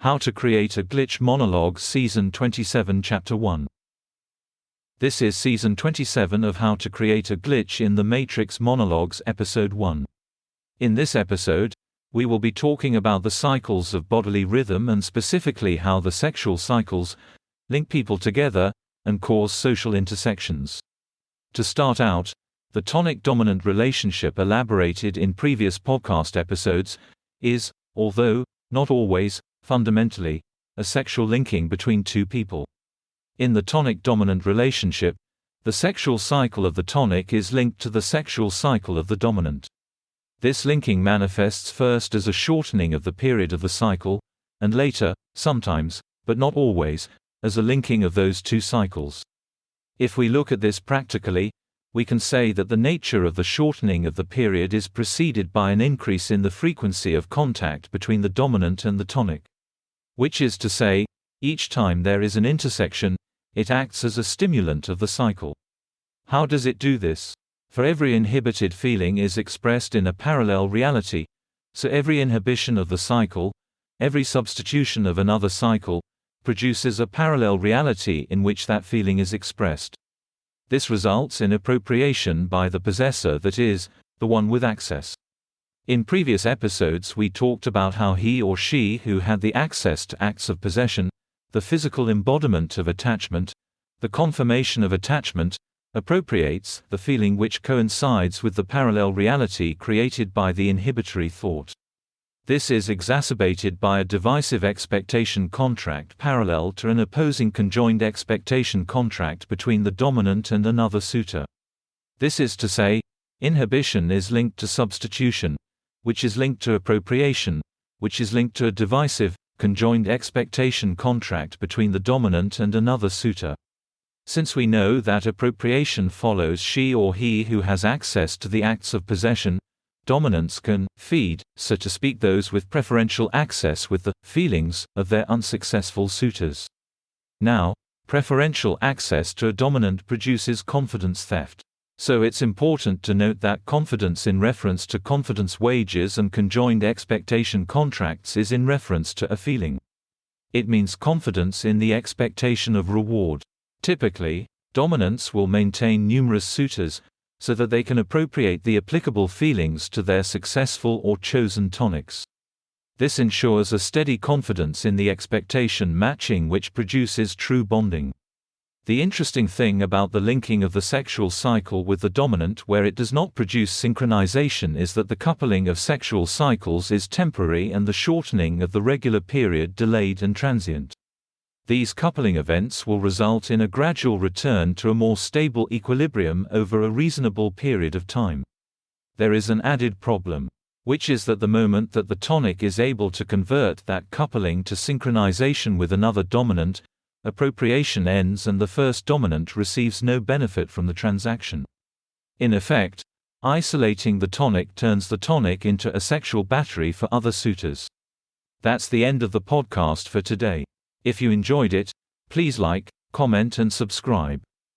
How to Create a Glitch Monologues Season 27 Chapter 1. This is Season 27 of How to Create a Glitch in the Matrix Monologues Episode 1. In this episode, we will be talking about the cycles of bodily rhythm and specifically how the sexual cycles link people together and cause social intersections. To start out, the tonic-dominant relationship elaborated in previous podcast episodes is, although not always, fundamentally, a sexual linking between two people. In the tonic-dominant relationship, the sexual cycle of the tonic is linked to the sexual cycle of the dominant. This linking manifests first as a shortening of the period of the cycle, and later, sometimes, but not always, as a linking of those two cycles. If we look at this practically, we can say that the nature of the shortening of the period is preceded by an increase in the frequency of contact between the dominant and the tonic. Which is to say, each time there is an intersection, it acts as a stimulant of the cycle. How does it do this? For every inhibited feeling is expressed in a parallel reality, so every inhibition of the cycle, every substitution of another cycle, produces a parallel reality in which that feeling is expressed. This results in appropriation by the possessor, that is, the one with access. In previous episodes we talked about how he or she who had the access to acts of possession, the physical embodiment of attachment, the confirmation of attachment, appropriates the feeling which coincides with the parallel reality created by the inhibitory thought. This is exacerbated by a divisive expectation contract parallel to an opposing conjoined expectation contract between the dominant and another suitor. This is to say, inhibition is linked to substitution, which is linked to appropriation, which is linked to a divisive, conjoined expectation contract between the dominant and another suitor. Since we know that appropriation follows she or he who has access to the acts of possession, dominants can feed, so to speak, those with preferential access with the feelings of their unsuccessful suitors. Now, preferential access to a dominant produces confidence theft. So it's important to note that confidence in reference to confidence wages and conjoined expectation contracts is in reference to a feeling. It means confidence in the expectation of reward. Typically, dominants will maintain numerous suitors, so that they can appropriate the applicable feelings to their successful or chosen tonics. This ensures a steady confidence in the expectation matching, which produces true bonding. The interesting thing about the linking of the sexual cycle with the dominant where it does not produce synchronization is that the coupling of sexual cycles is temporary and the shortening of the regular period delayed and transient. These coupling events will result in a gradual return to a more stable equilibrium over a reasonable period of time. There is an added problem, which is that the moment that the tonic is able to convert that coupling to synchronization with another dominant, appropriation ends and the first dominant receives no benefit from the transaction. In effect, isolating the tonic turns the tonic into a sexual battery for other suitors. That's the end of the podcast for today. If you enjoyed it, please like, comment and subscribe.